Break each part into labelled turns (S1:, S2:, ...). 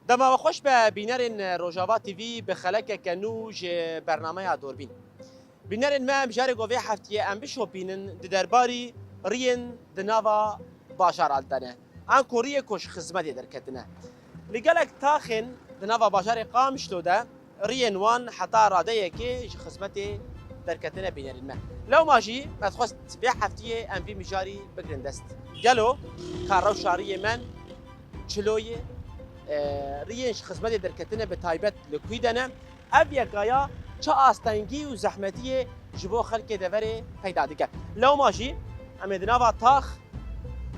S1: دما خوش به بینرین روجاوا تیوی به خلک کنوج برنامه دوربین. بینرین ما بجار گوی هفتیه ام بشوپینن درباری رین دنوا باشار آلتنه. آن کوریه کش خدمتی درکتنه. لگلک تاخن دنوا باشار قامش توده رین وان حتی راده که خدمتی درکتنه بینرین ما. لو ماجی متخصص به هفتیه ام بی مجاری بگرن دست. جلو کارو شاری من چلوی ریش خدمت درکتنه به تایبت لکویدنه اب یکایا چه آستانگی و زحمتی جبو خلق دوره پیدا دیگر لو ماشی امدنا و تاخ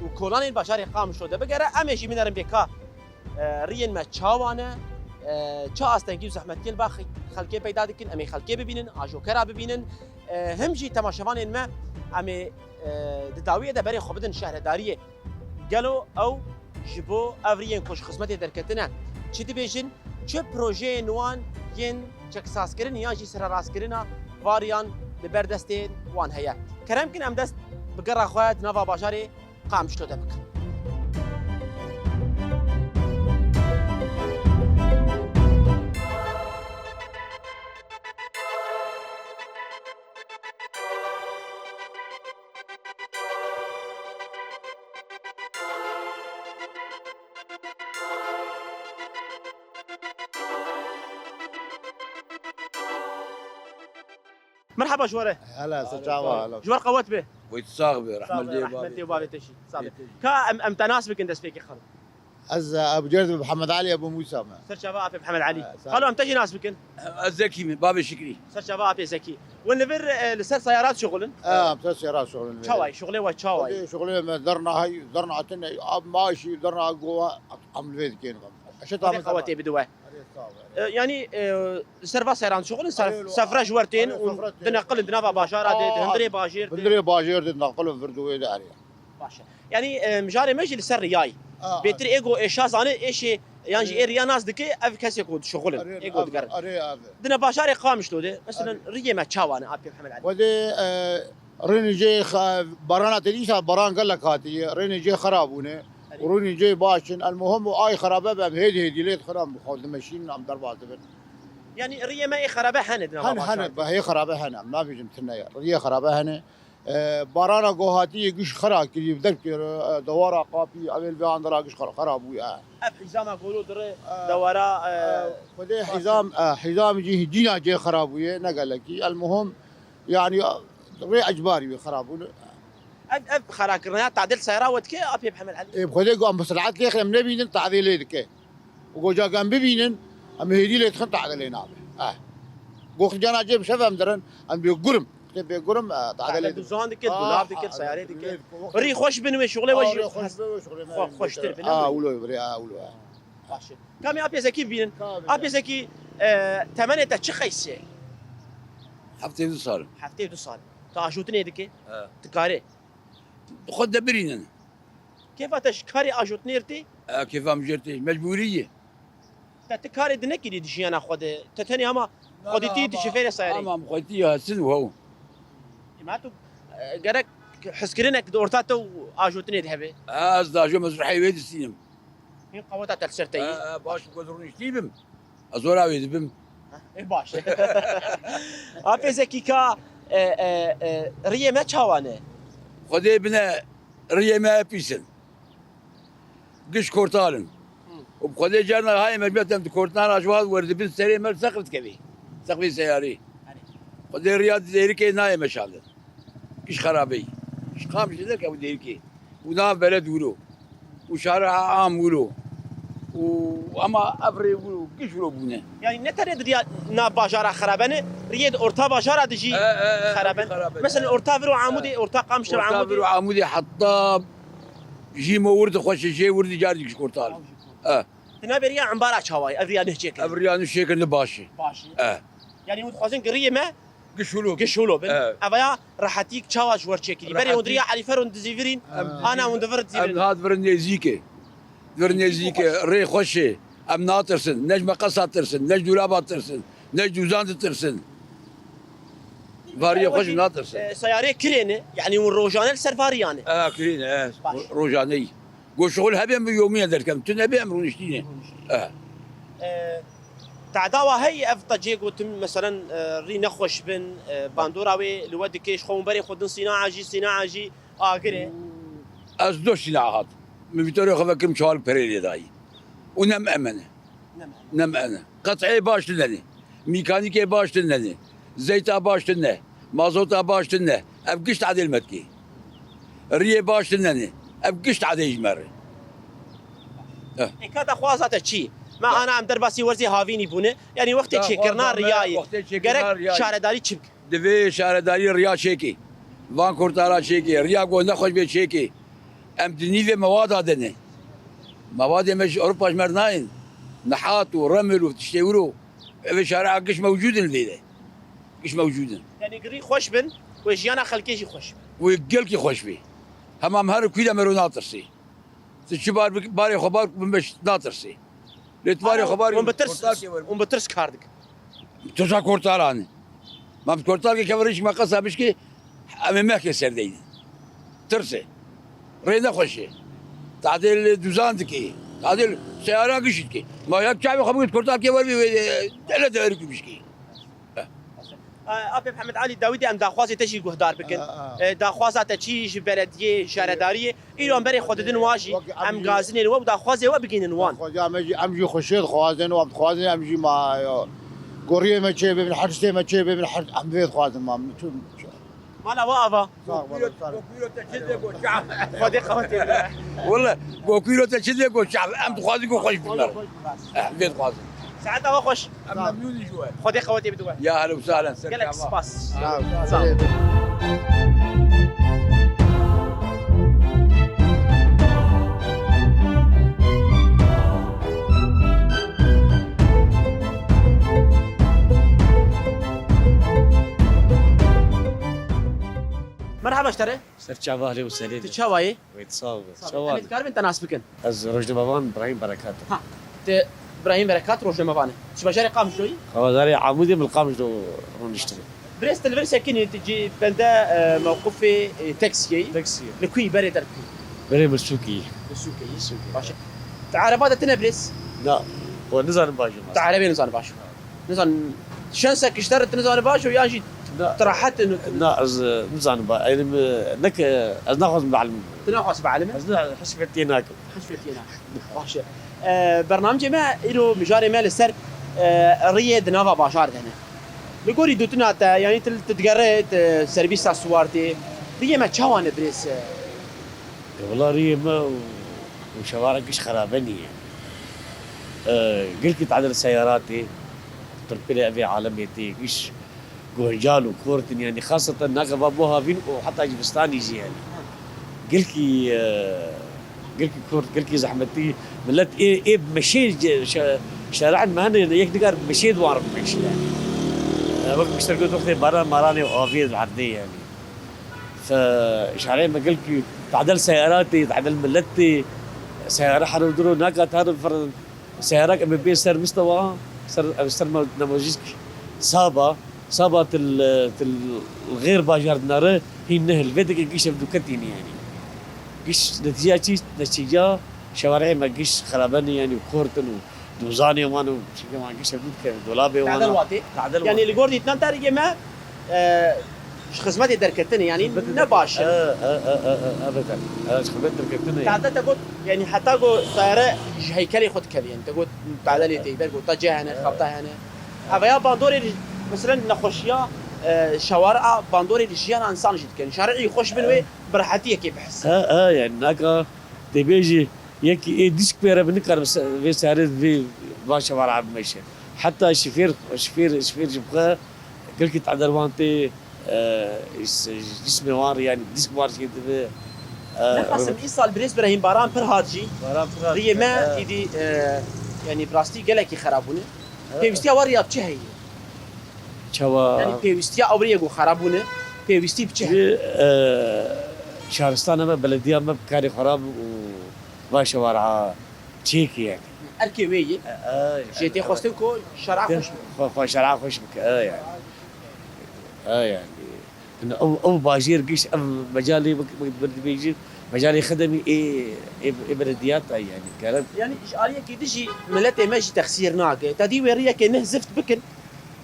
S1: و کلان این بشر قام شده بگره امیشی می‌دارم بیکا رین ما چاوانه چه آستانگی و زحمتی با خلق پیدا دیگر امی خلق ببینن آجوکرا ببینن همجی تماشاوان این ما امی داویه دبری خوبدن شهرداریه گلو او جبو افرین کش خدمت درکتنه چی دیبیجن چه پروژه نوان ین چه کساس کردن یا جی سر راست کردن واریان لبردستین وان هیا کرم کن ام دست بقرا خواد نوا باشاری قام شده بکن مرحبا جواره
S2: هلا سجاوة هلا
S1: جوار قوات به
S3: ويتصاغبي رحمة الله
S1: رحمة الله وبابي تشي صابر كا ام تناسبك اندس فيك خلو
S2: از ابو جرد محمد علي ابو موسى
S1: سر شباب محمد علي قالوا ام تجي ناسبك
S3: الزكي من باب شكري
S1: سر شباب زكي والنفر لسر سيارات شغلن
S2: بس سيارات شغل
S1: شواي شغلي وشواي
S2: شغلي درنا هاي درنا عتنا اب ماشي درنا جوا عم الفيد كين
S1: اشتا من قواتي بدوه يعني سرفا سيران شغل سفره جورتين ودنقل دنافا باشار هندري باشير
S2: هندري باشير نقل فردوي داري
S1: باشا يعني مجاري ماشي لسر رياي بيتر ايجو ايشاز انا ايش يعني ايريا ناس دكي اف كاسي كود شغل ايجو دكر دنا باشار قامش لوده مثلا ريه ما تشاوانا ابي محمد علي
S2: ودي ريني جي برانا تليسا بران قال لك هاتي ريني جي خرابونه وروني جاي باشن المهم اي خرابه بهدي ليت خراب خود ماشيين عم ضربات
S1: يعني ريه ما خرابه
S2: هنا هي خرابه هنا ما في جمتنا ريه خرابه هنا بارانا جوهاتي قش خرا كي بدك دواره قافي عمل بيان درا قش خراب ويا
S1: حزام اقولوا در دواره
S2: فدي حزام جينا جي خراب ويا نقل لك المهم يعني ري اجباري خراب
S1: اب خراكرنا تعديل سياره ودك ابي محمد علي
S2: بخدي قام بسرعه ليخ لم نبين تعديل يدك وجا قام ببينن ام هدي لي تخن تعديلنا قوخ جانا جيب شفم درن ام بيقرم بيقرم تعديل
S1: دوزان دك دولار دك سياره دك ري خوش بنوي شغله وجه خوش تر بنوي
S2: اولو بري اولو
S1: ماشي كم ابي زكي بين ابي زكي ثمانية تشي خيسه
S3: حفتي صار
S1: حفتي دو صار تعشوتني دك تكاري
S3: خد دبرينا
S1: كيف تشكاري اجوت نيرتي
S3: كيف ام جرتي مجبوريه
S1: تكاري دنكي دي شي انا خد تتني اما خدتي تشفير سياري
S3: اما خدتيها سن وهو
S1: ما تو قرك حسكرينك دورتاتو اجوتني ذهبي
S3: از داجو مسرحي ويد السينما
S1: هي قوتها تلسرتي
S3: باش قدرون شتيبم ازورا ويدبم
S1: ايه باش ابي زكي كا ريه ما تشاوانه
S3: خدي بنا ريه ما بيسن قش كورتالن وبخدي جانا هاي مجمتهم كورتان اجواد ورد بن سري مر سقفت كبي سقفي سياري خدي رياض ديركي ناي مشالن قش خرابي قش قامش ذاك ابو ديركي ونا بلد ولو وشارع عام ولو واما ابري ولو قش ولو بونه
S1: يعني نتريد رياض نا باشارة خرابنه رياض اورتا باشارة تجي خرابن مثلا اورتا فرو عمودي اورتا قامش
S3: عمودي فرو عمودي حطاب جي مو ورد خوش جي ورد جاري قش كورتال
S1: هنا بريا عمبارة شواي افريان هيك
S3: افريان الشيك اللي باشي
S1: يعني متخازن قريه ما
S3: قشولو
S1: افيا راح تيك تشاواج ورشيكي بري ودريا علي فرون دزيفرين انا وندفرت زين
S3: هذا فرنيزيكي ري خوشي ام ناطرسن نجم قصه ترسن نجم دولابات ترسن نجم دوزان ترسن فاريه خوش ناطرسن
S1: سيارة كرينه يعني والروجانه السرفاريانه
S3: كرينه روجاني قول شغل هبم يوميا دركم تنبي امرون شتينه
S1: تعداوا هي افتا جيغو تم مثلا ري نخوش بن باندوراوي لود كيش خون بري خدن صناعه جي اغري
S3: از دوش لعهات من فيتوريو خفكم شوال بريلي داي ونم امنه نم انا قطعي باش لني ميكانيكي باش لني زيتا باش لني مازوتا باش لني ابقشت عدل متكي ريه باش لني ابقشت عدل مره
S1: كاتا خوازات تشي ما انا عم درباسي ورزي هافيني بونه يعني وقت تشكرنا رياي قرك شارداري تشبك
S3: دفي شارداري ريا شيكي وان كورتارا شيكي ريا قو نخوش بي شيكي ام دنيفي مواد هذني مواد مش اوروبا جمرناين نحات ورمل وتشتورو في شارع قش موجود الفيله قش موجود
S1: يعني قري خوش بن وجيانا خلكيجي خوش
S3: ويقلكي خوش بي همام هر كيدا مرو ناطرسي تشبار باري خبار مش ناطرسي لتباري خبار
S1: ومبترس كاردك
S3: تشا كورتاراني ما بكورتار كفريش ما قصها بشكي امي ما كسردين ترسي رينا خوشي تعديل دوزاندكي تعديل سيارة قشتكي ما يك شعبي خبر كورتار كي وربي لا دارك بشكي
S1: ابي محمد علي داوودي ام داخوازي تجي جهدار بكن داخوازا تجيش بلديه شارداريه ايران بري خوددن واجي ام غازنين و داخوازي و بگين وان
S2: ام جي خشيت خوازن و خوازن ام جي ما قريه ما تشي بين حرسته ما تشي بين حرس ام بيت خوازن ما
S1: مالا وافا خدي قوتي
S3: والله بوكيلو تشدي كو شعب ام تخوازي كو خوش بالله بيت خوازن
S1: ساعتها خوش
S3: ام مليون شوي
S1: خدي قوتي بدو
S3: يا هلا وسهلا
S1: قالك سباس مرحبا اشتري
S4: سرچاوا اهلا وسهلا
S1: تشاواي
S4: ويتصاوب
S1: شوال
S4: شوال
S1: انت انت ناس بكن
S4: از رشد بابان ابراهيم بركات
S1: ها ت ابراهيم بركات روج مبانه شو بجاري قام شوي
S4: خوازاري عمودي من القامش دو نشتري
S1: بريست الفيرسيا كني تجي بندا موقفي تاكسي
S4: تاكسي
S1: لكوي بري دركي
S4: بري مرسوكي
S1: السوقي باشا تعرفات تنبرس
S4: لا ونزل باجو
S1: تعرفي نزان باشا نزان شانسك اشترت نزان باشا ويانجي
S4: لا
S1: طرحت انه
S4: لا از نزل با يعني نك از ناخذ بعلم
S1: تناقص بعلمه
S4: از حسبتي ناكل
S1: حشفتينا باشا برنامج ما له مجاري مال السر ريد نافا باشار هنا بيقولي دوتنا يعني تتقريت سيرفيس سوارتي ريه ما تشاوان بريس
S4: والله ري ما وشوارع قش خرابني قلت تعدل سياراتي تربي ابي عالميتي قش جوجال وكورتن يعني خاصة ناقة بابوها فين وحتى جبستان يجي يعني قلت كورت قلت زحمتي ملت ايه بمشي شارع المهنة يك دقار مشيت وعرف مشي يعني وقت مشتركوا وقت برا مراني وافيد العردية يعني فشارعين ما قلت تعدل سياراتي تعدل ملتي سيارة حرودرو ناقة تعرف سيارات ام بي سر مستوى سر نموذجك صابت الغير باجر ناره هي النهل بدك قيش بدكتيني يعني قيش نتيجة شوارعي ما قيش خرابني يعني وكورتن ودوزاني وانو ما قيش بدك دولابي
S1: تعدل واتي يعني اللي قردي تنام تاريخ ما خدمتي دركتني يعني نباش
S4: ابدا خدمت دركتني
S1: تعدل تقول يعني حتى قول طياره هيكلي خد كلي يعني تقول تعدل يتي قول طجه هنا خبطه هنا هذا باندوري مثلا نخوشيا شوارع باندوري الجيان انسان جد كان شارعي يخش بنوي برحتيه كيف بحس
S4: يعني ناكا تبيجي يكي ديسك بيرا بنكر في سارد في شوارع ماشي حتى شفير جبقى قلت تعدل وانتي جسمي وار يعني ديسك وار كده
S1: قسم ايصال بريس ابراهيم باران بر هاتجي هي ما يدي يعني براستي قالك خرابونه بيستي وريا بچه
S4: چوا
S1: يعني بيستي اوريغو خرابونه بيستي بچه
S4: شهرستان ما بلديه ما بكاري خراب و شوارع تشيكي يعني
S1: الكويه جيتي خوستنكو شارع خوش
S4: شارع خوش بك يعني يعني انه او باجير قش ام مجالي بيجي مجالي خدمي اي بلديات يعني كانت
S1: يعني اشعاليه كي تجي ملت ماشي تخسير ناك تدي وريه كي نهزفت بكن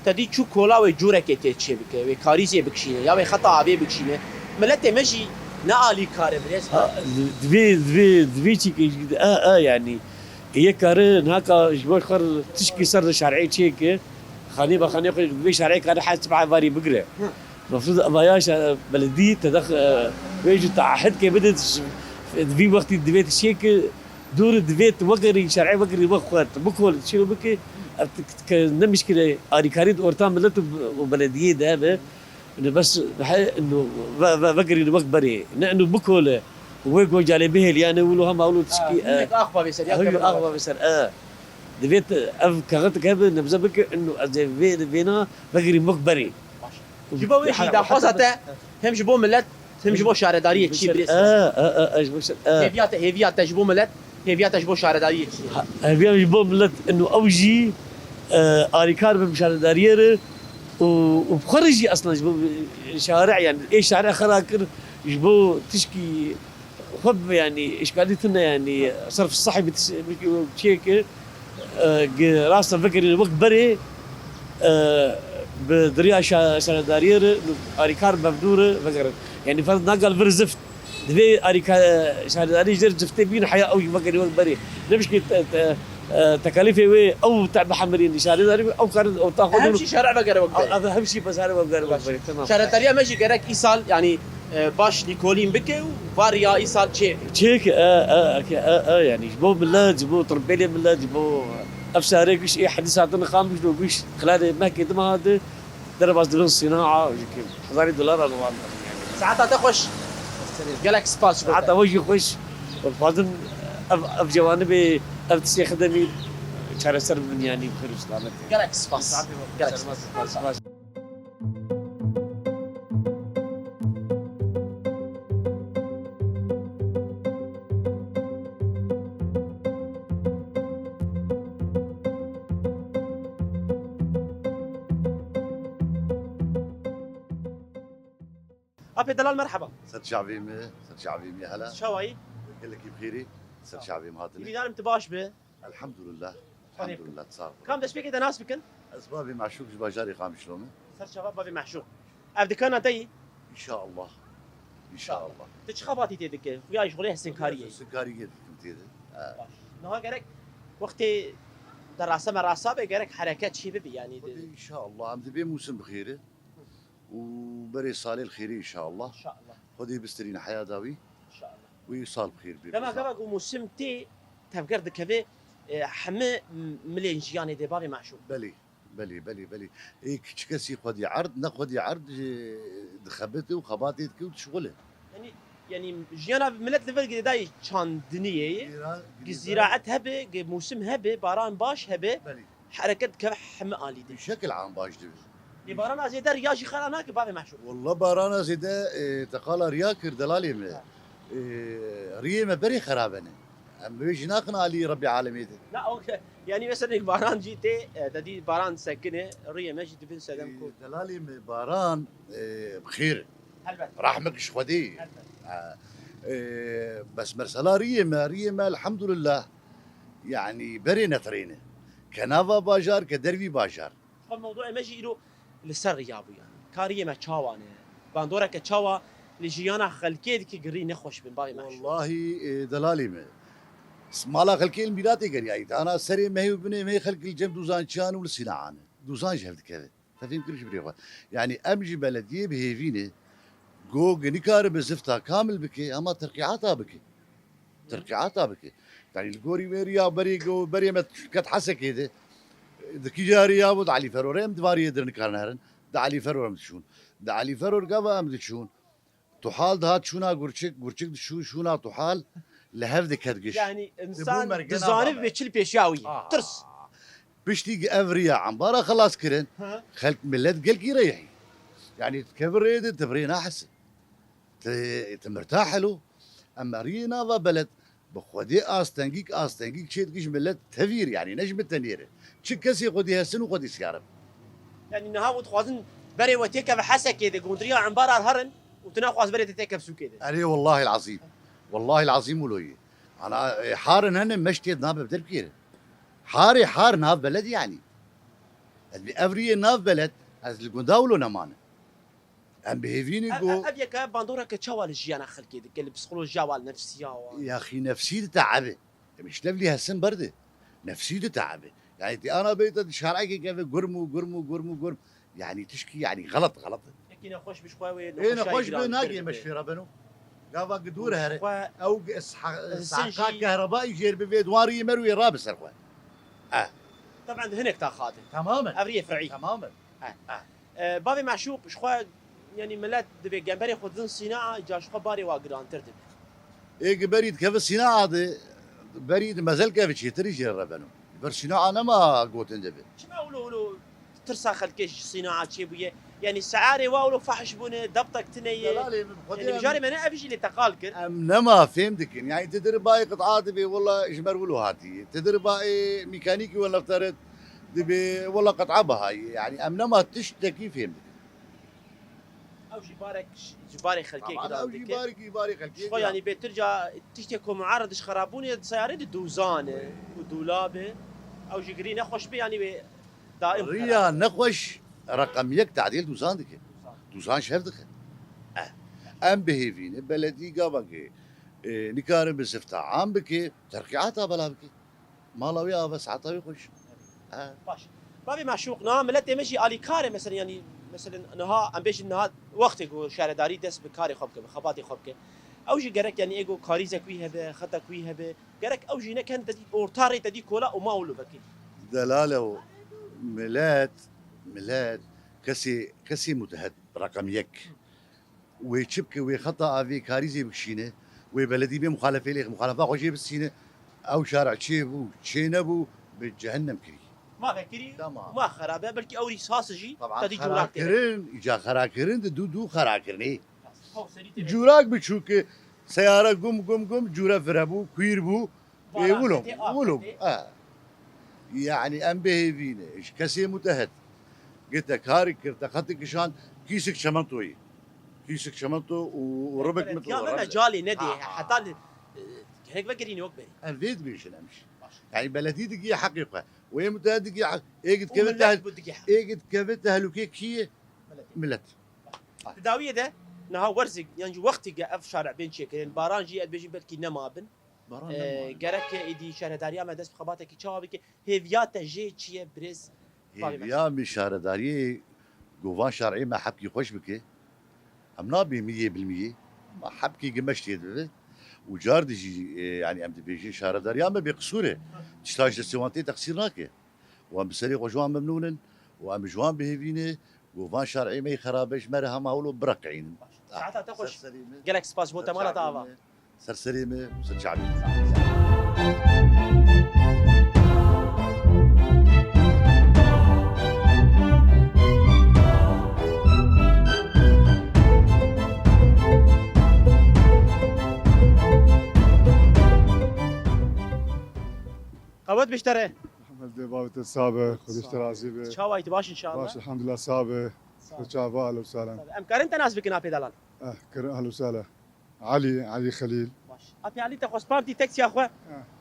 S1: تدي تشو كولا وجوره كي تشي بك وكاريزي بكشينه يا خطا عبي بكشينه ملت ماشي نالي كار بريس
S4: دبي كي يعني هي كارن هكا جبر خر تشكي سر شرعي تشيك خاني في شرعي كان حاسب على فاري بقره المفروض اباياش بلدي تدخل ويجي تعهد كي بدت في وقت دبيت الشيك دور دبيت وقري شرعي وقري وقت بكل شنو بك مشكله اري كاريد اورتان ملت وبلديه ده انه بس انه وقري الوقت بري انه بكل ويقو جالي به اللي انا ولو هم اولو تشكي
S1: اخبا بيسر
S4: اخبا بيسر دبيت اف كغت كاب نبزبك انه فينا وقري مقبري
S1: جيبوا ويجي دا خاصة هم جيبوا ملت هم جيبوا شهردارية تشي بريس هيفيات تجيبوا ملت هيفيات تجيبوا شهردارية تشي
S4: هيفيات جيبوا ملت انه اوجي اريكار بشهردارية وبخرجي اصلا جيبوا شارع يعني ايه شارع خراكر جيبوا تشكي خب يعني اشكاليتنا يعني صرف الصحي بتشيك راسا فكر الوقت بري بدريا شهردارير اريكار مبدوره فكر يعني فرض نقل فرزفت دبي اريكا شهرداري جر زفتي بين حياه او فكر الوقت بري نمشي تكاليفي وي او تاع محمرين شهرداري او كان او تاخذ
S1: اهم شيء شارع بقر وقت
S4: هذا اهم شيء بس هذا بري تمام
S1: شهردارية ماشي قرك ايصال يعني باش نيكولين بكي وفاريا ايصال
S4: تشيك يعني جبوا بالله جبوا طربيلي بالله جبوا افساري كش اي حد ساعتنا خامس لو كش خلال ما كده ما هذا درب از دلون صناعه $1000 يعني
S1: ساعتها تخش جالكس سباس
S4: حتى وجه خوش والفاضل اف جوانبي اف تسي خدمي شهر سر من يعني بخير وسلامه
S1: جالكس سباس جالكس سباس ابي دلال مرحبا
S5: سر شعبي يا هلا
S1: شوي
S5: قال لك بخيري سر شعبي مهاتني
S1: اذا انت باش به
S5: الحمد لله تصار
S1: كم دش بك ناس بكن
S5: اسبابي معشوق باجاري قام شلون
S1: صار شباب بابي محشوق ابدي كان تي
S5: ان شاء الله ان شاء الله
S1: تشخباتي تدك ويا شغله سنكاريه
S5: سكاريه كنت
S1: نها قالك وقتي دراسه مراسه بقالك حركات شي ببي يعني
S5: ان شاء الله عم تبي موسم بخيره وبري صالي الخيري ان شاء الله
S1: ان شاء الله
S5: خذي بسترين حياه داوي
S1: ان شاء الله
S5: ويصال بخير
S1: كما موسم تي تفكر دكبي حمى مليون جياني دي بابي معشوق
S5: بلي اي كسي خذي عرض ناخذ عرض دخبته وخباتي وشغله
S1: يعني جيانا ملت ليفل داي كان دنيا زراعه هبه موسم هبه باران باش هبه حركه كحمى الي دي
S5: بشكل عام باش دي
S1: باران زيدا رياجي خلاناك بابي معشوق
S5: والله بارانا زيدا تقال رياكر دلالي ريما بري خرابنه ام بيجي ناقنا علي ربي عالمي
S1: لا اوكي يعني مثلا باران جيتي تدي باران ساكنه ريا ماشي تبين سلامكم
S5: دلالي باران بخير
S1: هلبت
S5: رحمك شخدي بس مرسلا ريما الحمد لله يعني بري نترينه كنافا باجار كدربي باجار
S1: الموضوع ماشي له لسر يابو يعني كاريه ما تشاوانه باندورا كتشاوا لجيانا خلكيد كي قري نخوش من بابي معش
S5: والله دلالي ما مالا خلكي الميلاتي قريايت انا سري ما هي وبني ما هي خلق الجنب دوزان شان والصناعه دوزان جهد كذا ففين كلش بريغه يعني امجي بلديه بهيفينه جو نكار بزفتها كامل بكي اما ترقيعاتها بكي يعني الجوري ويريا بري ما كتحسه كده دكي جاريا ود علي فرورم دواري درن كارنهرن دا علي فرورم شون دا علي فرور قبا ام شون تحال دهات شونا قرچك شونا تحال لهف دكتقش
S1: يعني انسان تزانب بيشل بيشاوي ترس
S5: بيشتي افريا عمبارا خلاص كرن خلق ملت قلق يريحي يعني تكبر ريد تبرينا حسن تمرتاح له اما رينا بلد بخودي استنجيك شيء ملت تفير يعني نجم التنيره تشكسي خدي هسن وخدي سيارب
S1: يعني نهاود خوازن بري وتيكا بحسا كده قندريا عمبارة الهرن وتناقص بري تتيكا بسو كده
S5: عليه والله العظيم والله العظيم ولوي انا حار هن مشتي ناب بدل كير حاري حار ناب بلد يعني افري ناب بلد از القنداولو نمان ام بهيفيني جو
S1: ابيك باندورا كتشوال الجيانا خل كده قال بسيكولوجيا والنفسيه
S5: يا اخي نفسيتي تعبه مش لفلي هالسن برده نفسيتي تعبه يعني دي انا بيت شارعك كيف قرمو يعني تشكي يعني غلط
S1: لكن خوش بشوي
S5: انا خوش بناقي مش في ربنو قاوا قدور هره او اسحاق كهربائي جير ببيت واري مروي رابس اخوان
S1: طبعا هناك تاخذ
S5: تماما
S1: افريه فرعي
S5: تماما
S1: بابي معشوق شخوا يعني ملات دبي جنبري خذن صناعه جا شخوا باري واقران تردب
S5: ايه بريد كيف الصناعه دي بريد ما زال كيف شي تري جير ربنو بر صناعه انا ما قوت اندبي
S1: شو ما ولو ترسا خلكش صناعه شي بيه يعني سعاري واولو فحش بون ضبطك تني يعني بجاري ما نعرف اللي تقالكر
S5: انما فهمتك يعني تدري باي قطعات بي والله اجمر ولو هاتي تدري باي ميكانيكي ولا افترض دبي والله قطعه بهاي يعني انما تشتكي فهمتك
S1: او جباري خلكي كده
S5: او جباري خلكي
S1: شو يعني بترجع تشتكوا معارض خرابوني سيارة دوزانه ودولابه او جري نخوش بي يعني دائم
S5: ريا نخوش رقم يك تعديل دوزان دك دوزان شهر دك ام بهيفين بلدي قابك نكارن بسفتا عام بك تركيعاتها بلا بك مالاوي بس عطاوي خوش
S1: باش بابي معشوقنا ملتي مشي الي كاري مثلا يعني مثلا نها ام بيش نها وقت جو شهرداري دس بكاري خبك بخباتي خبك او جي جرك يعني ايجو كاريزا كوي هبه خطا كوي هبه جرك او جي كان تدي اورتاري تدي كولا وما ولو بكي
S5: دلاله ميلاد كسي متهد رقم يك ويشبك ويخطا في كاريزي بكشينه وبلدي بمخالفه لي مخالفه خوشي بالسينه او شارع تشيبو تشينبو بجهنم كري
S1: ما فكري ما خرابه بلكي اوري ساسجي
S5: تدي جوراك خراكرين اجا خراكرين دو خراكرني جوراك بتشوك سياره قم جورا فرابو كويربو ولو يعني ام بهيفينه ايش كسي متهد قلت لك هاري كرت اخذت كشان كيسك شمنتو وربك مثل
S1: يا جالي ندي حتى هيك بقريني وقبي
S5: الفيد بيش نمشي يعني بلدي دقيقة حقيقة وهي متهد دقيقة ايه قد كيف تهلكيك شيء ملت
S1: تداويه ده نها ورزق يعني وقتي في شارع بين شكلين بارانجي بيجي بلكي نمابن جرك ايدي شهرداريا ما دست بخباتك تشاوبك هيفيات جي تشي بريز
S5: يا مش شهرداري قوان شرعي ما حبكي خوش بك هم نابي 100% ما حبكي قمشت يد وجاردي يعني ام بيجي شهرداريا ما بقصوره تشتاج السوانتي تقصيرناك وام بسري جوان ممنون وام جوان بهيفينه قوان شرعي ما يخرابش مرها ما هو برقعين
S1: ساعتها تخش قالك سباس بوتا مالا طابا
S5: سرسريمه وسر شعبي
S1: قوت بيشتري
S6: محمد بابت السابق خدشت راسي
S1: شاوي تباش ان شاء الله
S6: باش الحمد لله سابق شعبا اهلا وسهلا
S1: امكار انت ناس بكنا في دلال
S6: كرم اهلا وسهلا علي خليل
S1: باش ابي علي تخص بامتي تاكسي يا اخويا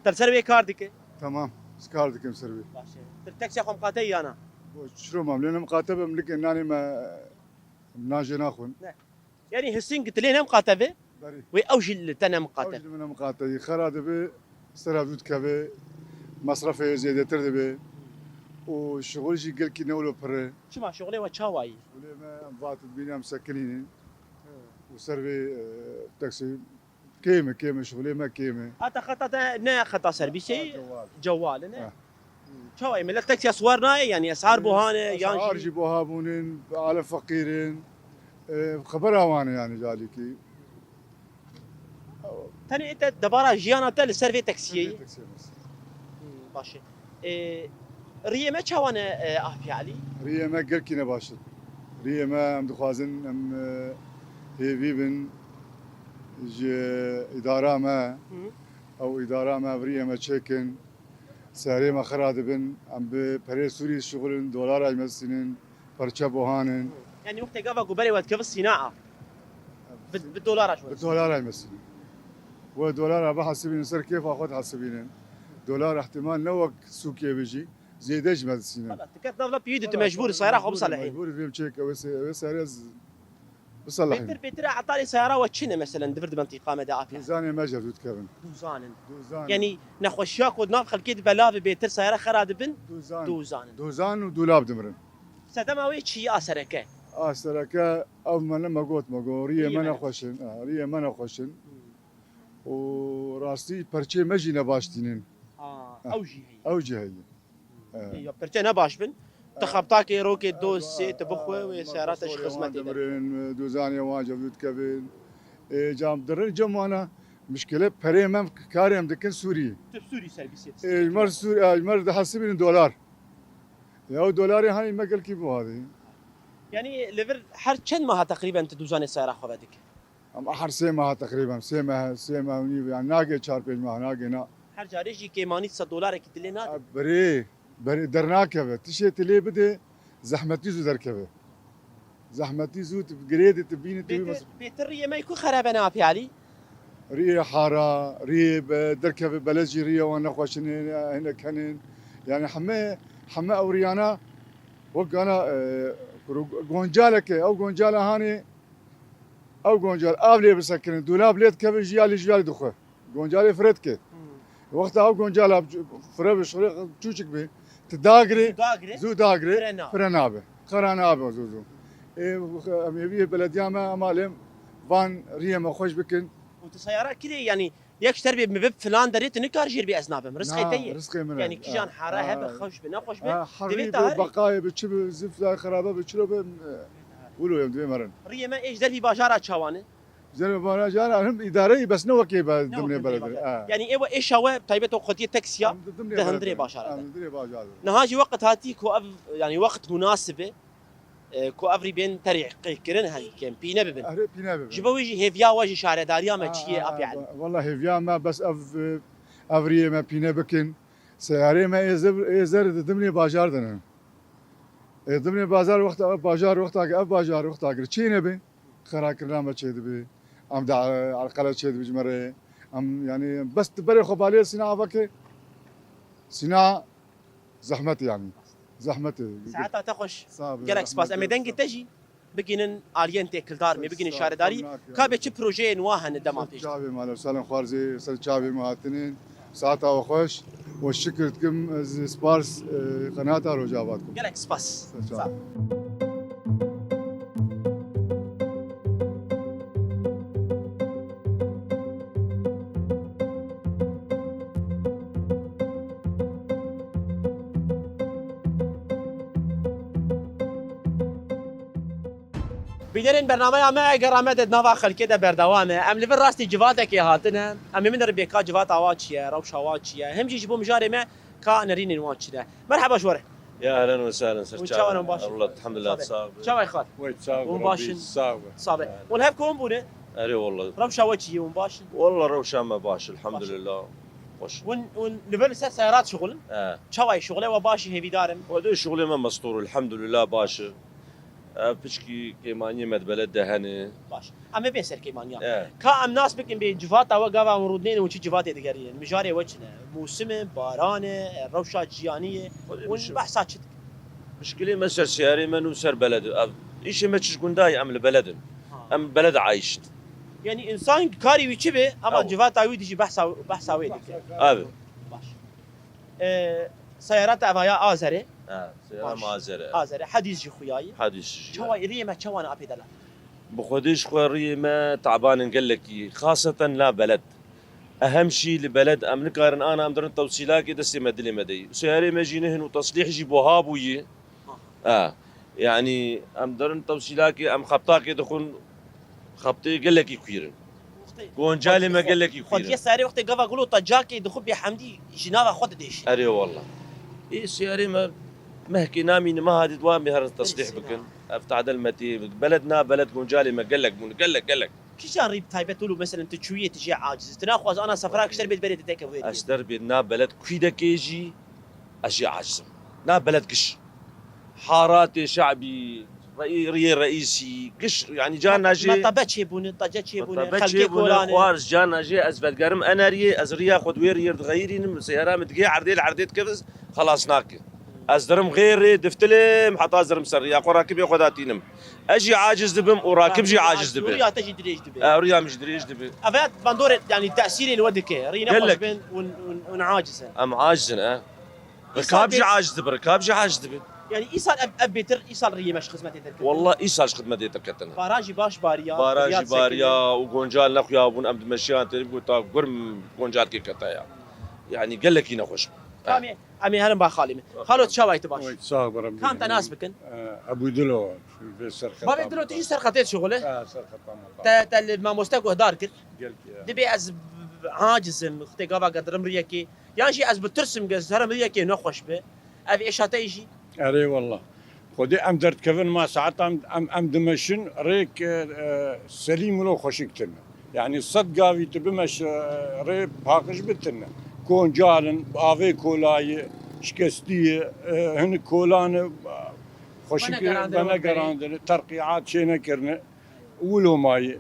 S1: ترسربي كاردك
S6: تمام سكاردك مسربي
S1: باش التاكسي اخو مقاتي انا
S6: شنو ما لان مقاتبه ملك انني ما ناجي ناخذ
S1: يعني هسين قلت لي انا مقاتبه وي اوجي تنا مقاتبه
S6: اوجي من مقاتبه خرادبه استرافيت كبه مصرفي زياده تردبه وشغل شي قال كي نولو بره
S1: شو ما شغلي وتشاواي
S6: شغلي ما انفات بينا مسكنين وسربي تاكسي كيمه شغلي ما كيمه
S1: اتا خطا نا خطا سربي شيء جوال نا شاواي من التاكسي اسوارنا يعني اسعار بوهانه يعني
S6: اسعار جيبوها بونين على فقيرين خبرها وانا يعني جاليكي
S1: ثاني انت دبارة جيانا تل سيرفي تاكسي باشا ريه ما تشاوانا احكي علي
S6: ريه ما قال كينا باشا ريه ما ام دخوازن ام هي بيبن جي اداره ما او اداره ما ريه ما تشيكن ساري ما خراد بن ام ببري سوري شغل دولار اجمسين برشا بوهانن
S1: يعني وقت قفا قبالي وقت كيف الصناعه بالدولار شوي
S6: بالدولار هاي مثلا ودولار بحسبين سر كيف اخذ حسبين دولار احتمال نوك سوقي بيجي زيد اجمل السنه
S1: خلاص تكت نفلا بيدو مجبور السياره خو بصلح الحين
S6: مجبور فيهم تشيك وسارز بصلح
S1: بيتر اعطاني سياره وتشنا مثلا دفرد منطقه مدى افيا
S6: دوزاني ما جاب كابن
S1: دوزان
S6: دوزان
S1: يعني نخوشياك ودناف خلكيت بلاف بيتر سياره خراد بن
S6: دوزان
S1: دوزان
S6: دوزان ودولاب دمرن
S1: سدما شي اسركه
S6: سركا او من لما قلت مقوريه
S1: ريه
S6: من
S1: منه.
S6: خوشن ريه من خوشن وراستي برشي مجي نباشتينين
S1: اوجي
S6: او جهي
S1: هي برتي نباش بن تخبطاك روكي دوز سي تبخوي وسيارات خدمتي
S6: دمرن دوزاني واجب كابن جام درن جمانا مشكله بريمم كاريم دكن سوري
S1: تبسوري سيرفيس
S6: مر سوري مر ده حسبين دولار يا دولاري هاني ما قال كيف هذه
S1: يعني ليفر حر كم ماها تقريبا تدوزان السياره خو بدك
S6: ام احر سيما تقريبا سيما يعني ناقي 4 5 ما ناقي نا
S1: حر جاريجي كيماني $100 كتلينا
S6: بري درناكبه تشي تلي بده زحمتي زو دركبه زحمتي زو تجريد تبين تبي
S1: بيتر ما يكون خراب انا في علي
S6: ريه حاره ريه دركبه بلجي ريه وانا خوشن هنا كانن يعني حما اوريانا وقانا جونجالك او جونجالا هاني او جونجال ابلي بسكن دولاب ليت كبي جيالي دخه جونجالي فريتك وقتها او جونجالا فريش تشوشك بي تداغري زو داغري فرنابه قرانابه زوزو امي بلديا ما مالهم فان ريه ما خوش بكن
S1: وتسيارات كذا يعني ياك تربي بمبب فلان دريت نكار جير بأذنابهم رزقي تي
S6: رزقي من
S1: يعني كيجان حاره هب خوش بنا خوش بنا
S6: حريب بقايا بتشب زفت خرابه بتشرب ولو يوم دوي مرن
S1: ريه ما ايش دربي باجارات شوانه
S6: زين بانا جانا هم اداري بس نوكي ضمن بلد
S1: يعني ايوه ايش هو طيبته خديه تاكسيا دهندري باشاره
S6: دهندري باشاره
S1: نهاجي وقت هاتي كو يعني وقت مناسبه كو افري بين طريق كرن هاي كان بينا ببن جبويجي هيفيا واجي شارع داريا ما تشي ابي علي
S6: والله هيفيا ما بس افري ما بينا بكن سياري ما يزر ضمن بازار دنا ضمن بازار وقت بازار وقت اف بازار وقت اگر چي نبي خراك رامه چيد بي ام دا على قلب چيد بجمره ام يعني بس تبري خبالي صناعه بك صناعه زحمه يعني زحمتي
S1: ساعتها تخش جالك سباس اما دنجي تجي بقينن الينتي كلدار مي بقين شارداري كابي تشي بروجي نواهن دما فيش
S6: شعبي مال سالم خوارزي سال شعبي مهاتنين ساعتها وخوش والشكر تكم سبارس قناتها رجاباتكم
S1: جالك سباس بيدرن برنامج ما قرامات نافع خلكده بردوامه ام ليفر راستي جواتك يا هاتنا ام من ربيكا جوات اواتشيا روش اواتشيا هم جيبوا مجاري ما كان نرين واتشده مرحبا شوره
S7: يا اهلا وسهلا سر
S1: وشاونا مباشر
S7: والله الحمد لله تصاب
S1: شو يا خال
S7: وين تصاب
S1: ومباشر صابه والهبكم بونه
S7: اري والله
S1: روش اواتشي ومباشر
S7: والله روشان مباشر الحمد لله خوش
S1: ون ليفل سيارات شغل شو شغله وباشي هيفي دارم
S7: ودي شغلي ما مسطور الحمد لله باشا بشكي كيمانية مد بلد دهني
S1: باش اما بيسر كيمانيا كا ام ناس بكن بجفات او قاوا مرودين وشي جفات دغريين مجاري وجهنا موسم بارانه روشات جيانيه والبحثات
S7: مشكلة مسر سياري منو سر بلد ايش ما تشكون داي ام البلد ام بلد عايشت
S1: يعني انسان كاري ويشبه اما جفات او يجي بحثا ويدك
S7: هذا
S1: باش سيارات افايا ازري
S7: سيارة مازرة
S1: ازري حديث جي خوياي
S7: حديث
S1: شو ريما شو انا ابي دلا
S7: بخديش خواري ما تعبان نقول لك خاصة لا بلد اهم شيء لبلد ام نقارن انا ام درن توصيلات دستي مدلي مدي سياري ما جينهن وتصليح جيبوها بوي يعني ام درن توصيلات ام خبطاك دخون خبطي قال لك يكيرن جونجالي ما قال لك يكيرن
S1: خد يساري وقت قفا قولوا طجاكي دخل بحمدي جنابه خد ديش
S7: اري والله اي سياري ما مهكي نامي ما هذه دوامي هر التصليح بكن افتح دلمتي بلدنا بلد جونجالي ما قال لك
S1: كيشان ريب تايبت له مثلا تشويه تجي عاجز تناخذ انا سفراك اشتري بيت بلد تيك اوي
S7: اشتر بينا بلد كيدا كيجي اشي عاجز نا بلد كش حاراتي شعبي رئي رئيسي قش يعني جانا جي
S1: مطبة تشيبون طجة تشيبون خلقي
S7: خلقي
S1: كولاني
S7: خوارج جانا جي ازبد قرم انا ري ازريا خدوير يرد غيرين سيارة متقي عرضيت كفز خلاص ناك ازدرم غيري دفتلم حتى ازدرم سريا قراكب ياخذاتينم اجي عاجز دبم وراكب جي عاجز دبم
S1: ريا تجي دريج دبي
S7: ريا مش دريج دبي
S1: افات بندور يعني تاثيري الودك رينا
S7: قال لك.
S1: خوش ونعاجزا
S7: ام عاجزن ركاب جي عاجز دبي ركاب جي عاجز دبي
S1: يعني ايصال اب بيتر ايصال ريا مش خدمتي ترك
S7: والله ايساش خدمة تركتنا
S1: باراجي باش باريا
S7: باراجي باريا وقونجال نخيا ابون ابد مشيان تريبو تا قرم قونجال كي كتايا يعني قال لك ينخش
S1: عمي هلم با خالي خالو تشاويت باش
S8: صابر
S1: كان تناسبكن
S8: ابو دلو في السرخه
S1: بابي دلو تجي سرقتين شغله
S8: سرخه
S1: تا ما مستقو هدار كر
S8: قال
S1: دبي از عاجز اختي قابا قدرم ريكي يعني شي از بترسم قز هرم ريكي نخوش به ابي ايش هتيجي
S8: اري والله خدي ام درت كفن ما ساعات ام دمشن ريك سليم لو خوشكتنا يعني الصدقه في تبمش ريب باقش بتنا كون جالن افي كولاي شكستي هن كولان خوشك بنا قراندن ترقيعات شينا كرنا ولو ماي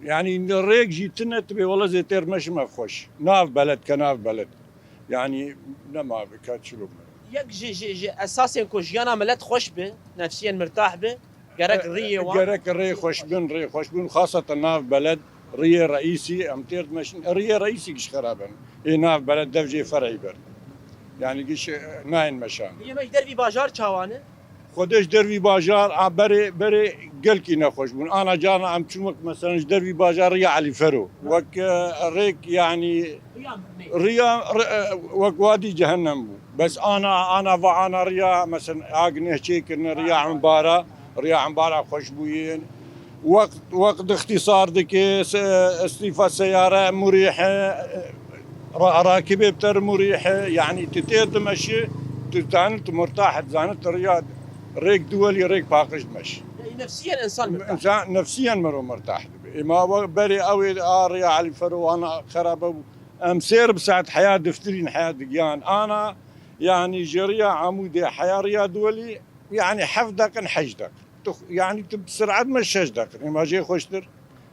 S8: يعني الريق جيتنا تبي والله زي تير مش ما خوش ناف بلد كناف بلد يعني لما بكاتشلو
S1: يك جي اساسا كو جيانا ملت خوش به نفسيا مرتاح به قرك ريه
S8: قرك ري خوش بن خاصة ناف بلد ري رئيسي ام تير مش ري رئيسي قش خرابا اي ناف بلد دفجي فرعي بر يعني قش ناين مشان
S1: هي مش دربي باجار چاوانه
S8: خودش دروی باجار بری گل کی نخوش بون انا جانا ام چومک مثلا دروی باجار یا علی فرو وک ریک يعني ريا وك وادي جهنم بو بس انا ريا مثلا اقنه شيك ان ريا عنبارة خوشبوين وقت اختصار ديك استيفاء سيارة مريحة راكبة بتر مريحة يعني تتير تمشي تزانت مرتاح تزانت رياض ريك دولي ريك باقش مشي
S1: نفسيا انسان
S8: نفسيا مرو مرتاح ما بري اوي اريا على الفرو انا خرابه امسير بساعة حياة دفترين حياة دقيان انا يعني جريا عمودي حياة رياض دولي يعني حفظك حجدك يعني بسرعة مش حجدك ما جي خوشتر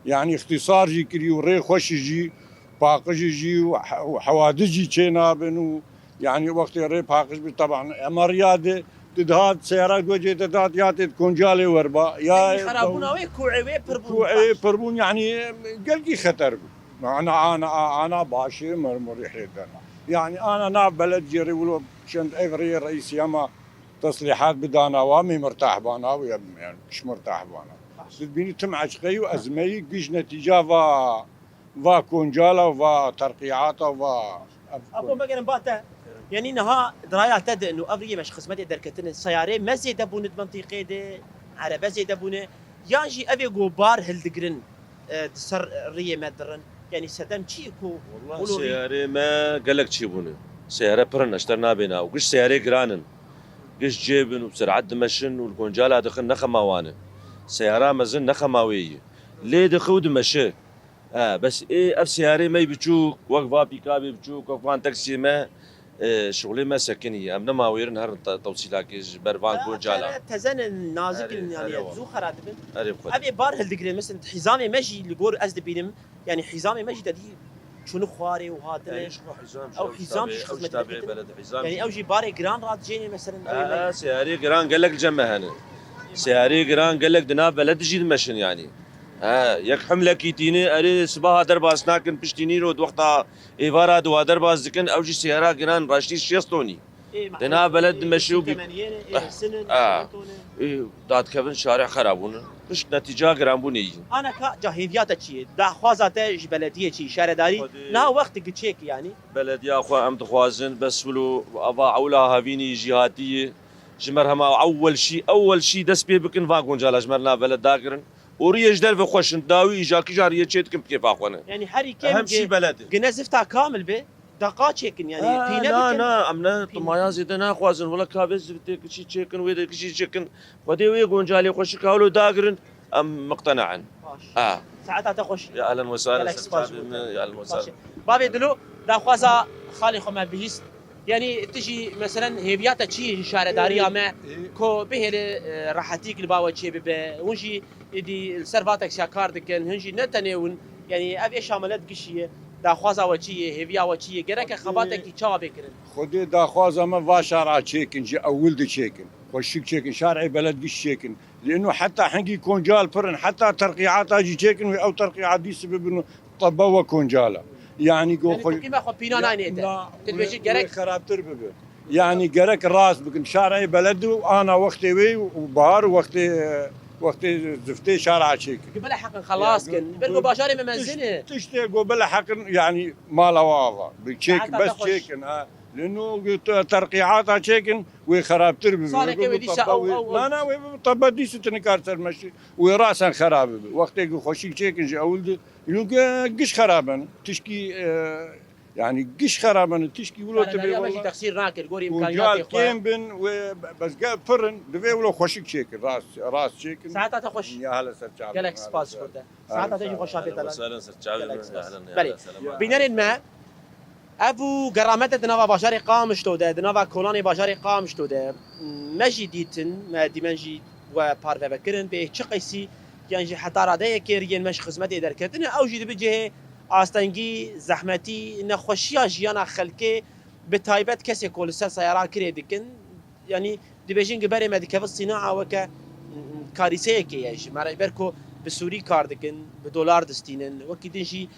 S8: يعني اختصار جي كريو ري خوش جي باقش جي وحوادث جي تشينابن يعني وقت ري باقش طبعا اما رياضه تدهات سيارات وجه تدهات يا تكون جالي وربا يا
S1: خرابونا وي
S8: كوعي بربون يعني قلقي خطر انا باشي مريح جدا يعني انا ناف بلد جيري ولو شند اغري رئيس ياما تصليحات بدانا وامي مرتاح بانا يعني مش مرتاح بانا تبيني تمعش قي وازمي قش نتيجه فا كونجالا وفا ترقيعات وفا
S1: ابو مكان باتا يعني نها درايا تد انه افري مش خصمتي دركتن السياره ما زيد بون منطقه دي على بزيد بون ياجي ابي غوبار هلدغرن تسر ريه مدرن يعني ستم تشيكو
S7: والله سياره ما قال لك تشيبونه سياره برن اشترنا بنا وقش سياره جرانن قش جيبن وبسرعه دمشن والكونجالا دخل نخماوانه سياره مزن نخماويه ليه دخود مشي بس ايه اف سياره ما يبتشوك وقفا بيكابي بتشوك وقفان تاكسي ما شغلي ما سكني امنا ما وير نهار توصيلك برفان كونجالا
S1: تزن نازك يعني زو خراتبن ابي بار هالدقري مثلا حزامي ماشي اللي قور ازد بينم يعني حزامي ماشي تدي شنو خواري وهذا او حزام
S7: تابع بلد حزام
S1: يعني اوجي باري جران رات جيني مثلا
S7: سياري جران قال لك الجمه هنا سياري جران قال لك دنا بلد جي المشن يعني يك حمله كيتيني اري صباح درباس ناكن بشتيني رود وقتها ايفارا دو درباس ذكن اوجي سياره جران راشتي شيستوني دنا بلد مشيو داد كفن شارع خرابون مش نتيجه جرامبوني
S1: انا كجاهيفيات شي دا خوازات بلديه شي شهرداري نا وقت قتشيك يعني
S7: بلديه اخو ام تخوازن بس ولو ابا عولا هافيني جهاتيه جمرها ما اول شيء دس بي بكن فاغون جالا جمرنا بلد داكرن وريج درف خوش داوي جاكي جاريه تشيتكم كيف اخوانا
S1: يعني حري كيف
S7: اهم شيء بلد
S1: جنازفتها كامل به دقات شيكن يعني
S7: لا امنا طمايا زيدنا خوازن ولا كابز بتك شي تشيكن ويدا شي تشيكن ودي ويغون جالي خوش كاولو داغرن ام مقتنعا
S1: ساعتها تخش
S7: يا اهلا وسهلا يا اهلا وسهلا
S1: بابي دلو دا خوازا خالي خو ما بيست يعني تجي مثلا هيفياتا شي شارداريا ما كو بهل راحتيك الباوة شي ببا ونجي دي السرفاتك شاكار دكن هنجي نتنيون يعني اف ايش عملت قشيه دا خوازا وچیه هیویا وچیه گرک خباتك کی چاوا بکرن
S8: خودی داخواز اما va شارع تشيكن جي اول دي تشيكن وشيك تشيكن شارع بلد قش تشيكن لانه حتى حنقي كونجال فرن حتى ترقيعات اجي تشيكن او ترقيعات دي سبب انه طبوا كونجالا يعني جو
S1: يعني كيما خو بينا ناينه تدبيجي گرك
S8: خراب تربه يعني جرك راس بكن شارع بلد وانا وقتي وي وبهار وقتي زفتي شارع تشيكن
S1: قبل حق خلاص كن برجو باشاري ممنزنه
S8: تشتي قبل حق يعني ما له واضح بتشيك بس تشيكن لانه ترقيعاتها تشيكن وخراب تربي
S1: صار كيف دي او
S8: لا طب دي ستنكار ترمشي وراسا خراب وقت يقول خوشي تشيكن جي اولد يقول قش خرابا تشكي يعني قش خرابا تشكي ولا تبي
S1: والله تقصير راكل قوري امكانيات
S8: اخوان كيم بن بس قال فرن دبي ولا خوشي تشيكن راس تشيكن
S1: ساعتها تخش
S8: يا هلا سرجع
S1: قالك سباس فرده ساعتها تجي خوش شافي
S7: اهلا وسهلا سرجعي
S1: بله بينرين ما ابو قرامته دنوا باشاري قامش تو ده دنوا كولاني باشاري قامش تو ده ماجي ديتن ما ديمنجي و بارفه بكرن به چقيسي يعني حتى راده كيرين مش خدمت دركتن او جي بجه استنگي زحمتي نخوشيا جيانا خلكي بتايبت كسي كل سيارة كريدكن يعني دبيجين جبري مدكف الصناعة وك كارثة كي يعني مرة بركو بسوري كاردكن بدولار دستينن وكيدنجي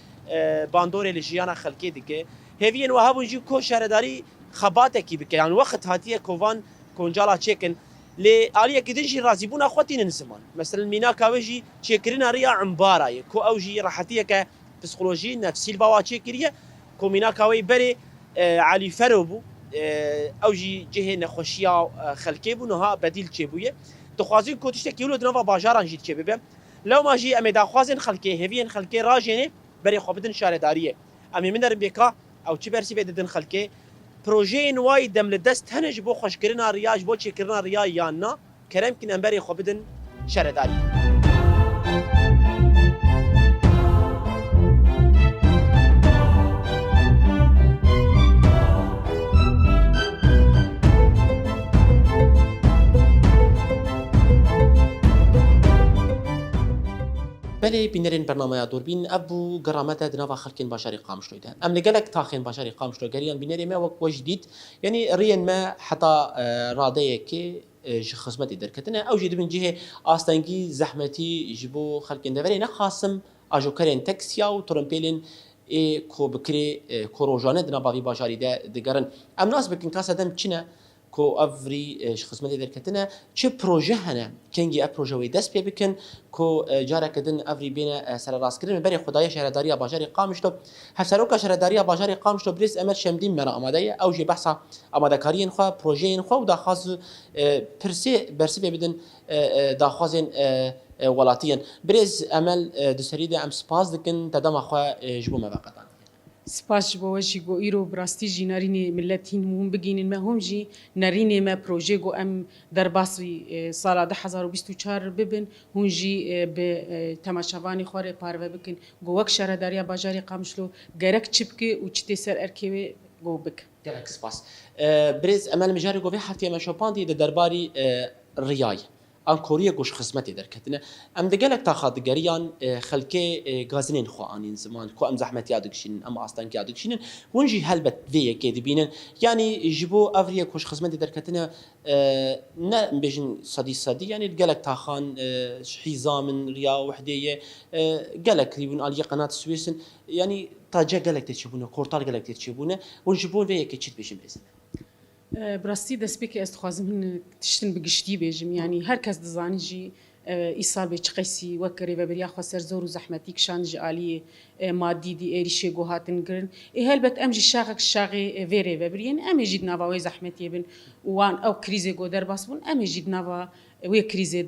S1: باندوري لجيانا خلكي دكه هيفين وهابو نجي كو شهرداري خباتكي بك يعني وقت هاتيه كوفان كونجالا تشيكن لآلية كدنجي رازيبون أخواتين نسمان مثلا مينا كاوجي تشيكرنا ريا عمبارا كو أوجي راحتيه كبسيكولوجي نفسي البوا تشيكريا كو مينا كاوي بري علي فروبو أوجي جهة نخوشيا خلكيبو نها بديل تشيبويه تخوازين كو تشتكي ولو دنوفا باجارا نجي تشيبه لو ما جي أمي داخوازين خلكي هيفين خلكي راجيني بري خوبدن شهرداريه أمي من بيكا او چی برسی بدن خلکه پروژه نوای دم لدست هنج بو خوش کرنا ریاج بو چی کرنا ریا یا نه کرم کن امبری خو بدن شهرداری بله بینرین برنامه دوربین ابو گرامت دنوا خلکن باشاری قامش تویده ام لگلک تاخین باشاری قامش تو گریان بینری ما وقت وجدید یعنی رین ما حتی راده که خدمت درکتنه او جد من جهه آستانگی زحمتی جبو خلکن دوری نخاسم اجو کرین تکسیا و ترمپیلین کو بکری کوروجانه دنوا وی باشاری ده دگرن ام ناس بکن کاس دم چنه كو افري خدمت دركتنا چه بروجه هنا كنجي ا بروجه وي دس بكن كو جارا كدن افري بين سر راس كرن بري خدايا شهرداريه باجاري قامشتو هفسروكا شهرداريه باجاري قامشتو بريس امر شمدين مرا اماديه او جي بحثا امادكارين خو بروجين خو دا خاص برسي بدن دا خازن ولاتيا بريز امل دسريده ام سباز دكن تدم خو جبو مبقطان
S9: سپاس بو وجی گو ایرو براستی جی نارینه ملتین مهم بگینن ما هم جی نارینه ما پروژه گو ام در باسی سال 2024 ببن هون جی به تماشاوانی خوره پارو بکن گو وک شهرداری باجاری قامشلو گرک چپکی و چتی سر ارکیوی گو بک
S1: گرک سپاس برز امل مجاری گو هفته ما شوپاندی درباری ریای آن کوریا گوش خدمتی درکتنه ام دگلک تا خادگریان خلکه گازنین خوانین زمان کو ام زحمت یادکشین ام اصلا یادکشین ونجی هلبت وی که دبینن یعنی جبو افریه گوش خدمتی درکتنه نه بیشن صدی یعنی دگلک تا خان حزام ریا وحدیه گلک لیبون علی قناه السويس يعني تاجا گلک تشبونه کورتال گلک تشبونه ونجبون وی که چیت بیشن بزن
S9: براستی دست بکی استخوازم تشتن بگشتی بیجم یعنی هر کس دزانی جی ایسال به چقیسی وکری و بریا خسر زور و زحمتی کشان جالی مادی دی ایریشه گوهاتن گرن هلبت امجی شاغی ویره و برین امجید نوا و زحمتی بن وان او کریزه گو در باس بن امجید نوا و کریزه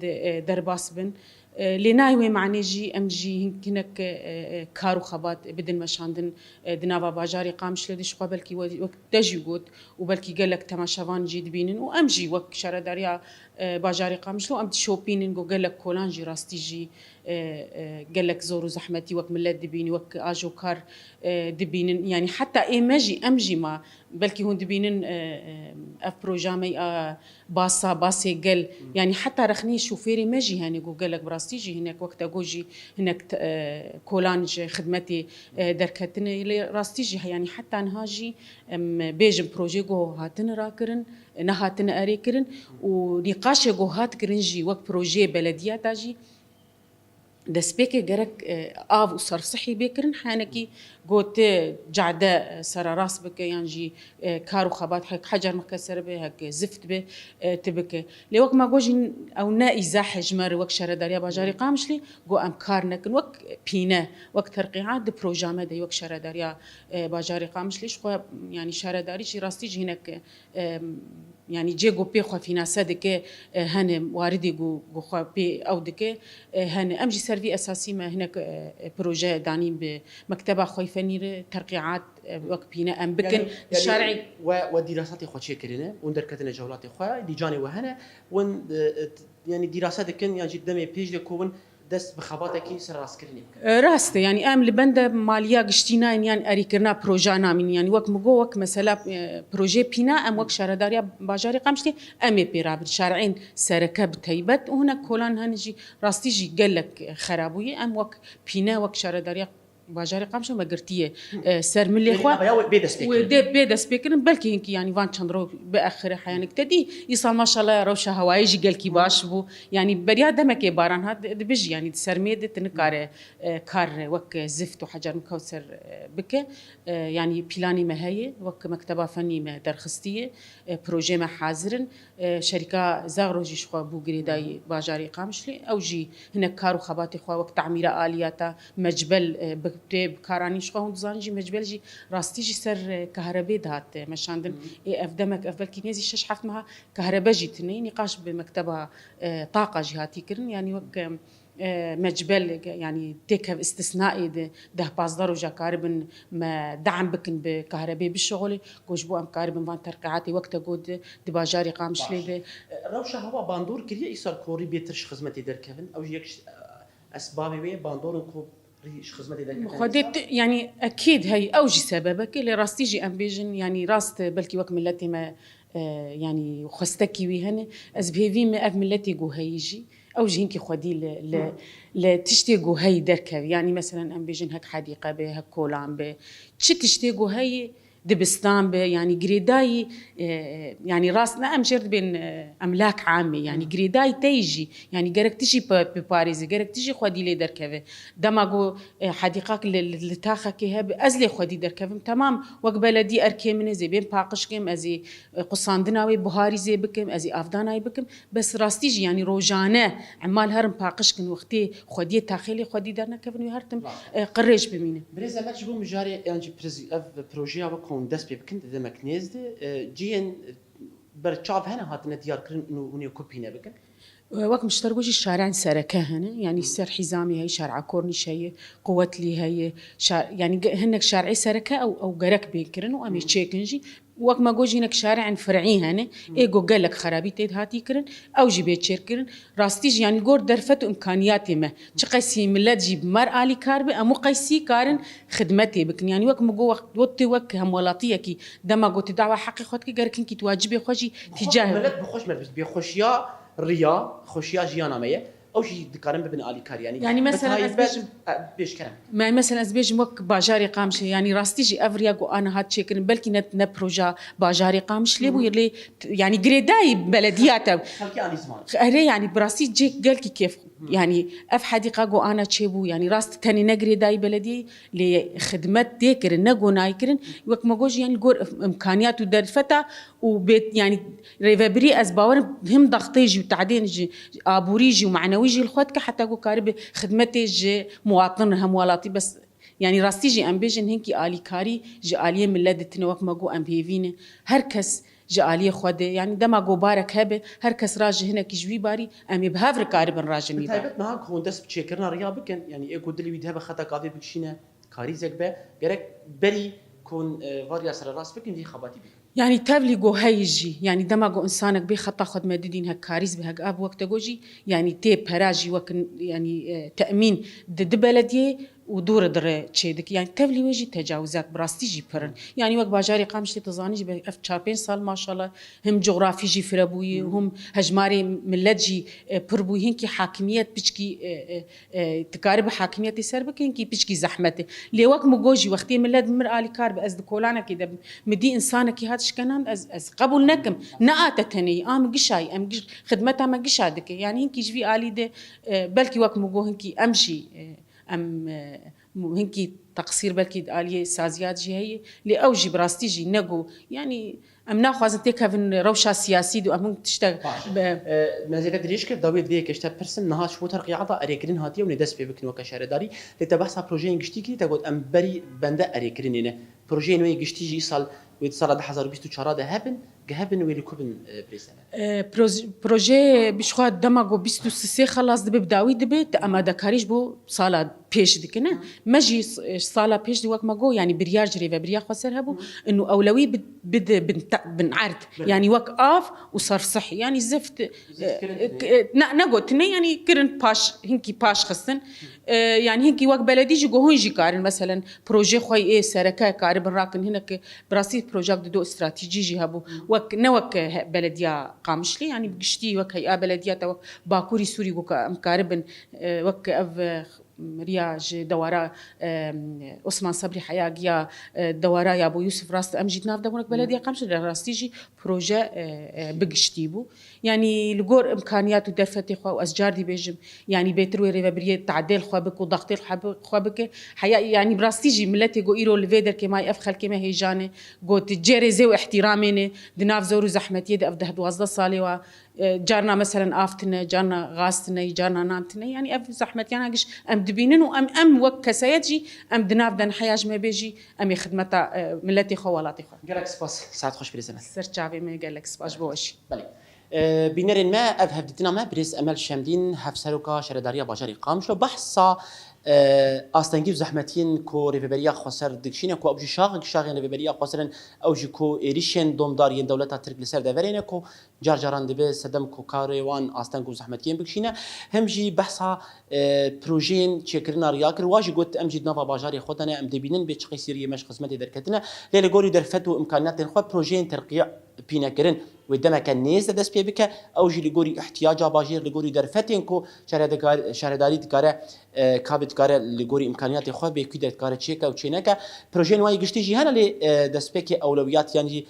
S9: در باس بن لناي ومعني جي ام جي هنكنك كارو خبات بدن مشاندن دنابا باجاري قامش لديش بلكي وقت تجي قد وبلكي قال لك تماشافان جي دبينن وام جي وك شهرداريا باجاري قامشلو ام شوبين نقول قال لك كولانجي راستيجي قال لك زورو زحمتي وك ملات دبيني وك اجو كار دبينن يعني حتى ايماجي امجي ما بلكي هون دبينن اف بروجامي باسي قال يعني حتى رخني شوفيري ماجي هاني قال لك براستيجي هناك وقت اجوجي هناك كولانج خدمتي دركتني راستيجي يعني حتى نهاجي بيجم بروجي جو هاتن راكرن نهاتن اريكرن ونقاش جو هات كرنجي وقت بروجي بلديات اجي دسبيكي جرك آف وصار صحي بكرن حانكي قوت جعداء سر راس بك ينجي كارو خبات هيك حجر مكسر به هيك زفت به تبك لوك ما جوجي او نائي زاحج مر وك شر داريا باجاري قامشلي جو ام كارنك وك بينا وك ترقيعات دي بروجرام دي وك شر داريا باجاري قامشلي شو يعني شر داري شي راستيج هناك يعني جيجو بي خو فينانسا دك هن واردي جو خو بي او دك هن امجي سيرفي اساسي ما هناك بروجي داني بمكتبه خوي فني ترقيعات وك بينا ام بكن
S1: يعني
S9: الشارعي
S1: ودراساتي خو شي كرينا وندركتنا جولاتي خو دي جاني وهنا ون يعني دراسات كان يعني قدامي بيج لكون دست بخباتك سر راس كرني
S9: راسته يعني ام لبنده ماليه قشتينا يعني اريكرنا بروجانا من يعني وك مجو وك مثلا بروجي بينا ام وك شارداريا باجاري قامشتي امي بيراب الشارعين سركه بتيبت وهنا كولان هنجي راستيجي قال لك خرابوي ام وك بينا وك شارداريا باجاري قامشو ما قرتيه سر ملي خوا ودي بيدا سبيكر بلكي هنك يعني فان تشندرو باخر حيانك تدي يصال ما شاء الله روشه هوايجي قال كي باش بو يعني بريا دمك باران هاد بيجي يعني سرميد تنكار كار وك زفت وحجر مكوثر بك يعني بلاني ما هي وك مكتبه فني ما درخستيه بروجي ما حاضرن شركه زاغروجي شخوا بو غريداي باجاري قامشلي او جي هنا كارو خباتي خوا وك تعمير الياتا مجبل بكاراني شخون زانجي مجبلجي راستيجي سر كهرباء دهات مشاندن اف دمك اف بالكنيزي شش حفت معها كهرباء جيتني نقاش بمكتبها طاقه جهاتي كرن يعني وك مجبل يعني تك استثنائي ده باصدار وجاكاربن ما دعم بكن بكهرباء بالشغل كوجبو ام كاربن فان ترقعاتي وقت جود دباجاري قامش لي
S1: روشه هو باندور كريه يصير كوري بيترش خدمتي دركفن او يك اسبابي باندور كو
S9: خدت يعني اكيد هي اوجي سببك اللي راستيجي امبيجن يعني راست بلكي وك ملتي ما يعني خستكي ويهن از بيفي ما اف ملتي جو هيجي اوجي هنكي خدي ل تشتي جو هي دركب يعني مثلا امبيجن هك حديقه به هك كولان به تشتي جو هي دبستان به يعني جريداي يعني راسنا امشرت بين املاك عامه يعني جريداي تيجي يعني جرك تجي بباريس جرك تجي خدي لي دركبه دماغو حديقه اللي تاخك هب ازلي خدي دركبه تمام وقبلدي اركي من زي بين باقشكم ازي قصاندناوي بهاري زي بكم ازي افداناي بكم بس راستيجي يعني روجانه عمال هرم باقشكن وقتي خدي تاخيلي خدي درنا كفن هرتم قريش بمينه
S1: بريزا ما تجبو مجاري يعني بروجي وكون دست بكنت دمك نزد جين برتشاف هنا هاتنا ديار كرن ونيو كوبينا بكن
S9: وقت مشتركوش الشارع سركه هنا يعني سر حزامي هي شارع كورنيش هي قوت لي هي يعني هنك شارعي سركه او جرك بيكرن وامي تشيكنجي وقت ما جوجي هناك شارع فرعي هنا ايجو قال لك خرابيت هاتي كرن او جيبيت شيركرن راستيج يعني جور درفت امكانياتي ما تقيسي ملات جيب مر الي كاربي امو قيسي كارن خدمتي بكن يعني وقت ما جو وقت وقت هم ولاتيه كي دما قلت دعوه حقي خدك جرك كي تواجبي خوجي تجاه
S1: ملات بخوش ملبس بيخوش يا ريا خوش يا جيانا ميه او شيء ذكرن ببن الي كار يعني
S9: مثلا
S1: بيش كلام
S9: ما مثلا ازبيج وك باجاري قامش يعني راستيجي افرياغو انا هات شيكن بلكي نت بروجا باجاري قامش لي ويرلي يعني جريداي بلدياته
S1: خلكي على زمان
S9: يعني براسي جيك قالكي كيف يعني اف حديقه جو انا تشيبو يعني راست تاني نجري داي بلدي لخدمات ديكر نجو نايكرن وك ما جوج يعني جور امكانيات ودرفتا وبيت يعني ريفابري اسباور هم ضغطيجي وتعدين ابوريجي ومعنويجي الخوتك حتى جو كارب خدمتي جي مواطن هم ولاتي بس يعني راستيجي امبيجن هنكي الي كاري جي اليه ملدتنا وك ما جو امبيفين هركس جاليه خود يعني دما جو بارك هبه هركس راجي هنا كيجوي باري امي بهافر كارب راجي مي
S1: تايبت ما هون دس بتشيكرنا ريا بكن يعني اي قد لي بيدها خطا قاضي بكشينا كاري زكبه غيرك بري كون فاريا سر راس بكن دي خباتي بي
S9: يعني تابلي جو هيجي يعني دماغو انسانك بخطا خد مددين هك كاريز بهك اب وقت جوجي يعني تي براجي وكن يعني تامين ضد بلديه ودور در تشيدك يعني تابلي ويجي تجاوزات براستي جي برن يعني وقت باجاري قامش تزانيج باف 4 سال ما شاء الله هم جغرافي جي فربوي وهم هجماري ملتجي بربوي هنكي حاكميات بيشكي تقارب حاكميات سربك هنكي بيشكي زحمته لي وقت مجوجي وقتي ملد مر الي كارب از كولانا كده مدي انسانك هاتش كان از قبول نكم ناتتني ام قشاي ام خدمتها ما قشادك يعني هنكي جفي الي ده بلكي وقت مجو هنكي امشي ام هنكي تقصير بلكي آلية سازيات جي هي لأوجي براستي جي نقو يعني ام ناخذ تكفن روشة سياسي دو ام تشتغل
S1: ما زي قدر يشكر داويد ذيك اشتا برسم نهار شو ترقي عطا اريكرين هاتيه وندس في بكن وكشار داري لتبحث بروجي قشتي تقول ام بري بندا اريكرين هنا بروجي نوي قشتي جي صال ويتصل 2024 ده هبن ويلي كوبن بريسا
S9: بروجي بشخوا دماغو 26 خلاص دبي بداوي دبي اما دكاريش بو صاله بيش دكنا ماجي صاله بيش دي وقت ما جو يعني برياج ريفا بريا خسر هبو انه اولوي بنعرض يعني وقف وصار صحي يعني زفت نقول تني يعني كرن باش هنكي باش خصن يعني هنكي وقت بلدي جو هون جي كارن مثلا بروجي خوي ايه سركه كارب راكن هناك براسي بروجيكت دو استراتيجي جي هبو وك نوك بلديا قامشلي يعني بقشتي وك هي بلديا باكوري سوري وك مكاربن وك اف رياج دوارا عثمان صبري حياقيا دوارا يا ابو يوسف راس امجد ناف دورك بلديا قامش راستيجي بروجي بقشتيبو يعني لغور امكانيات ودرفتي خو واسجار دي بيجم يعني بيتروي ريفا بري تعديل خوابك وضغطي خوابك حيا يعني براستيجي ملتي جو ايرو الفيدر كما افخل كما هي جاني جو تجريزي واحترامني دناف زور زحمتي دي افده دوازده صالي جارنا مثلا آفتنا جارنا غاستنا جارنا نامتنا يعني أف زحمت يعني قش أم دبينن وأم وكسياتي أم دناف دن حياج ما بيجي أم يخدمتا ملتي خوالاتي خو.
S1: قالك سباس ساعات خوش بريزنا.
S9: سرچاوي ما قالك سباس بوش.
S1: بله. بينرن ما أذهب دتنا ما بريز أمل شامدين هفسروكا شرداريا باجاري قامش لو بحثا ئاستەنگی و زەحمەتین کۆ ڕێڤەبەریە خۆسەر دکشینە کۆ ئەوژی شاغێن ڕێڤەبەریە خۆسەرن ئەوژی کۆ ئێریشێن دۆمداریên دەوڵەتا ترک لەسەر دەڤەرێنە کۆ جارجاران دەبێت سەدەم کۆ کارێوان ئاستەنگ و زەحمەتیên بکشینە هەمژی بەحسا پرۆژێن چێکردنا ڕیا کرد واژی گوت ئەمجی ناڤا باژارێ خۆتانە ئەم دەبینن بێ چقی سیریە مەش خزمەتێ دەرکەتنە لێ لە گۆری دەرفەت و ئیمکاناتێن خۆ پرۆژێن تەرقیع پینەکردن ودمك الناس دست بيه بك اوجي لغوري احتياجا باجير لغوري درفتين كو شهرداري دكاره كابت كاره لغوري امكانيات خو به كيدت كاره تشيكا وتشينكا بروجين واي گشتي جهان لي دست بك اولويات يعني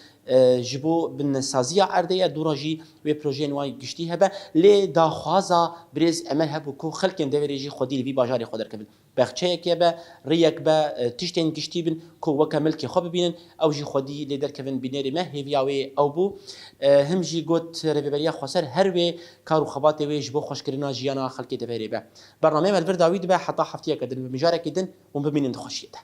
S1: جبو بالنسازيه عرديه دوراجي و بروجين واي گشتي هبه لي داخوازا بريز عمل هبو كو خلكن دوريجي خودي في باجاري خودر كبل بخچيك به ريك به تشتين گشتي بن كو وكملكي خو ببينن اوجي خودي لي در كفن بينري ما هيفياوي او بو همجي قوت ريبيريا خسر هروي كارو خباتي ويش بو خوشكرنا جيانا خلقي دبيري به برنامج الفرداوي دبا حتى حفتيه كدن بمجارك دن وبمين خوشيته